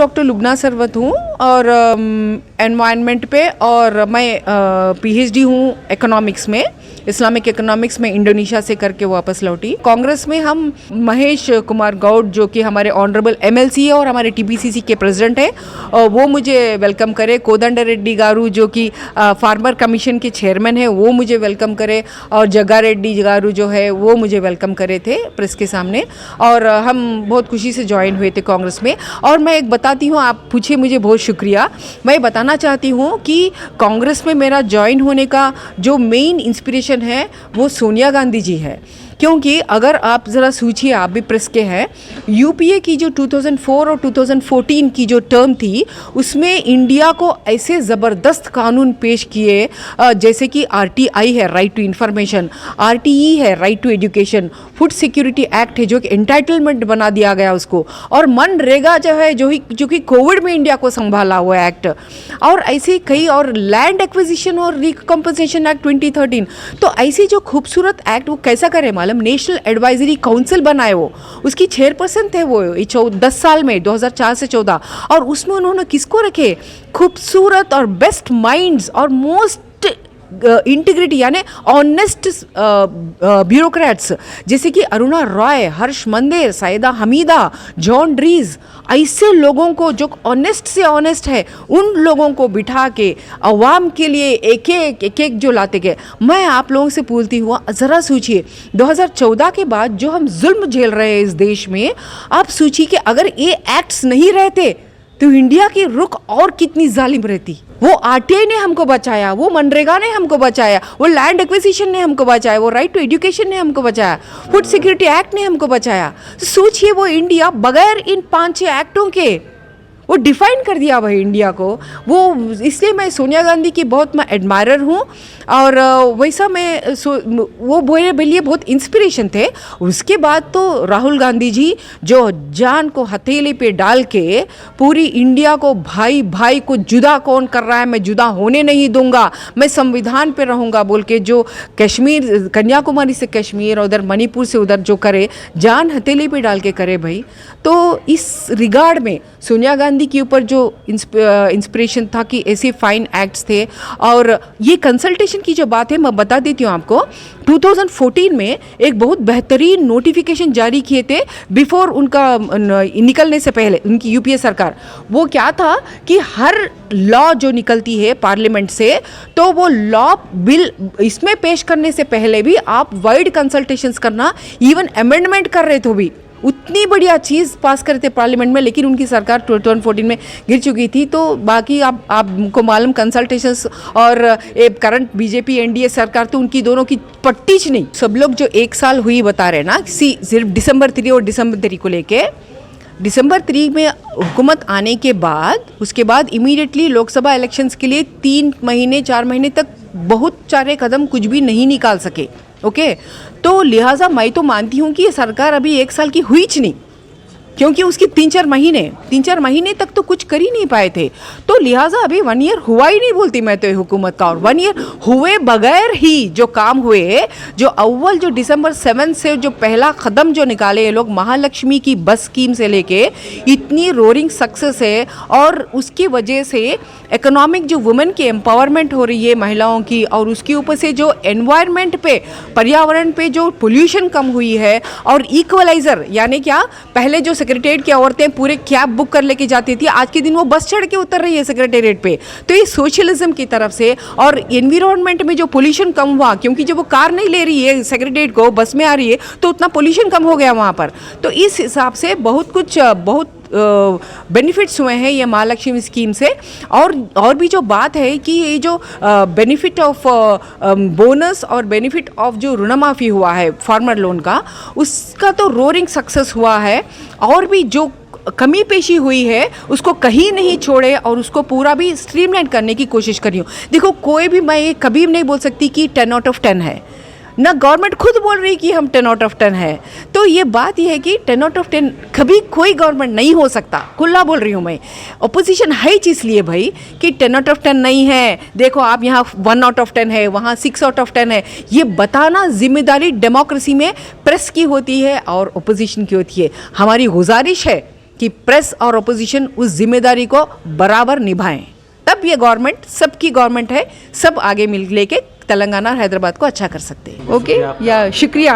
Doctor Lubna Sarwat हूँ और environment पे, और मैं पीएचडी हूँ इकोनॉमिक्स में, इस्लामिक इकोनॉमिक्स में इंडोनेशिया से करके वापस लौटी। कांग्रेस में हम महेश कुमार गौड़ जो कि हमारे ऑनरेबल एमएलसी है और हमारे टीपीसीसी के प्रेसिडेंट हैं, और वो मुझे वेलकम करे। कोदंड रेड्डी गारू जो कि फार्मर कमीशन के चेयरमैन है, वो मुझे वेलकम करे, और जग्गा रेड्डी गारू जो है वो मुझे वेलकम करे थे प्रेस के सामने, और हम बहुत खुशी से ज्वाइन हुए थे कांग्रेस में। और मैं एक बताती हूँ, आप पूछे मुझे बहुत शुक्रिया। मैं बताना चाहती हूँ कि कांग्रेस में मेरा ज्वाइन होने का जो मेन इंस्पिरेशन है वो सोनिया गांधी जी है। क्योंकि अगर आप ज़रा सोचिए, आप भी प्रेस के हैं, यूपीए की जो 2004 और 2014 की जो टर्म थी उसमें इंडिया को ऐसे ज़बरदस्त कानून पेश किए, जैसे कि आरटीआई है, राइट टू इन्फॉर्मेशन, आरटीई है, right to education, food security act है जो कि एंटाइटलमेंट बना दिया गया उसको, और मनरेगा जो है जो कि कोविड में इंडिया को संभाला हुआ एक्ट, और ऐसे कई और लैंड एक्विजिशन और रिकम्पनसेशन एक्ट 2013। तो ऐसी जो खूबसूरत एक्ट वो कैसा करे मालूम, नेशनल एडवाइजरी काउंसिल बनाए, वो उसकी चेयरपर्सन थे वो 10 साल में, 2004 से 14, और उसमें उन्होंने किसको रखे, खूबसूरत और बेस्ट माइंड्स और मोस्ट इंटीग्रिटी यानी ऑनेस्ट ब्यूरोक्रेट्स जैसे कि अरुणा रॉय, हर्ष मंदेर, सैयदा हमीदा, जॉन ड्रीज, ऐसे लोगों को जो ऑनेस्ट से ऑनेस्ट है, उन लोगों को बिठा के अवाम के लिए एक एक जो लाते गए। मैं आप लोगों से पूछती हूँ, ज़रा सोचिए 2014 के बाद जो हम जुल्म झेल रहे हैं इस देश में, आप सोचिए कि अगर ये एक्ट्स नहीं रहते तो इंडिया की रुख और कितनी जालिम रहती। वो आरटीआई ने हमको बचाया, वो मनरेगा ने हमको बचाया, वो लैंड एक्विजिशन ने हमको बचाया, वो राइट टू एजुकेशन ने हमको बचाया, फूड सिक्योरिटी एक्ट ने हमको बचाया। तो सोचिए वो इंडिया बगैर इन 5-6 एक्टों के वो डिफाइन कर दिया वही इंडिया को। वो इसलिए मैं सोनिया गांधी की बहुत मैं एडमायरर हूँ, और वैसा मैं वो मेरे लिए बहुत इंस्पिरेशन थे। उसके बाद तो राहुल गांधी जी जो जान को हथेली पे डाल के पूरी इंडिया को भाई भाई को जुदा कौन कर रहा है, मैं जुदा होने नहीं दूंगा, मैं संविधान पे रहूँगा बोल के, जो कश्मीर, कन्याकुमारी से कश्मीर, उधर मणिपुर से उधर जो करे, जान हथेली पे डाल के करे भाई। तो इस रिगार्ड में सोनिया गांधी के ऊपर जो इंस्पिरेशन था कि ऐसे फाइन एक्ट्स थे, और ये कंसल्टेशन की जो बात है मैं बता देती हूँ आपको। 2014 में एक बहुत बेहतरीन नोटिफिकेशन जारी किए थे बिफोर उनका निकलने से पहले, उनकी यूपीए सरकार। वो क्या था कि हर लॉ जो निकलती है पार्लियामेंट से, तो वो लॉ बिल इसमें पेश करने से पहले भी आप वाइड कंसल्टेशंस करना, इवन अमेंडमेंट कर रहे थे भी, उतनी बढ़िया चीज़ पास करे थे पार्लियामेंट में। लेकिन उनकी सरकार 2014 में गिर चुकी थी। तो बाकी आपको मालूम कंसल्टेशंस और करंट बीजेपी एनडीए सरकार, तो उनकी दोनों की पट्टीच नहीं। सब लोग जो 1 साल हुई बता रहे ना, सिर्फ दिसंबर 3 और दिसंबर 3 को लेके, दिसंबर 3 में हुकूमत आने के बाद, उसके बाद इमीडिएटली लोकसभा इलेक्शंस के लिए 3 महीने 4 महीने तक बहुत सारे कदम कुछ भी नहीं निकाल सके। ओके, तो लिहाजा मैं तो मानती हूँ कि ये सरकार अभी 1 साल की हुई नहीं, क्योंकि उसकी 3-4 महीने तक तो कुछ कर ही नहीं पाए थे। तो लिहाजा अभी 1 ईयर हुआ ही नहीं बोलती मैं तो हुकूमत का, और 1 ईयर हुए बगैर ही जो काम हुए, जो अव्वल जो दिसंबर 7 से जो पहला कदम जो निकाले ये लोग, महालक्ष्मी की बस स्कीम से लेके इतनी रोरिंग सक्सेस है, और उसकी वजह से इकोनॉमिक जो वुमेन की एम्पावरमेंट हो रही है महिलाओं की, और उसके ऊपर से जो एनवायरनमेंट पे, पर्यावरण पे जो पोल्यूशन कम हुई है, और इक्वलाइजर यानी क्या, पहले जो सेक्रेटेरिएट की औरतें पूरे कैब बुक कर लेके जाती थी, आज के दिन वो बस चढ़ के उतर रही है सेक्रेटेरिएट पे। तो ये सोशलिज्म की तरफ से, और एनवायरनमेंट में जो पोल्यूशन कम हुआ, क्योंकि जब वो कार नहीं ले रही है सेक्रेटेरिएट को, बस में आ रही है, तो उतना पोल्यूशन कम हो गया वहाँ पर। तो इस हिसाब से बहुत बेनिफिट्स हुए हैं ये महालक्ष्मी स्कीम से। और भी जो बात है कि ये जो बेनिफिट ऑफ बोनस और बेनिफिट ऑफ जो ऋण माफ़ी हुआ है फार्मर लोन का, उसका तो रोरिंग सक्सेस हुआ है। और भी जो कमी पेशी हुई है उसको कहीं नहीं छोड़े, और उसको पूरा भी स्ट्रीमलाइन करने की कोशिश करी हूँ। देखो, कोई भी, मैं ये कभी नहीं बोल सकती कि 10 आउट ऑफ 10 है ना, गवर्नमेंट खुद बोल रही कि हम 10 आउट ऑफ 10 है। तो ये बात ये है कि 10 आउट ऑफ 10 कभी कोई गवर्नमेंट नहीं हो सकता, खुला बोल रही हूँ मैं। अपोजिशन है इसलिए भाई कि 10 आउट ऑफ 10 नहीं है, देखो आप यहाँ 1 आउट ऑफ 10 है, वहाँ 6 आउट ऑफ 10 है, ये बताना जिम्मेदारी डेमोक्रेसी में प्रेस की होती है और अपोजिशन की होती है। हमारी गुजारिश है कि प्रेस और अपोजिशन उस जिम्मेदारी को बराबर निभाएं, तब ये गवर्नमेंट सबकी गवर्नमेंट है, सब आगे मिल लेके तेलंगाना और हैदराबाद को अच्छा कर सकते हैं। ओके, या शुक्रिया।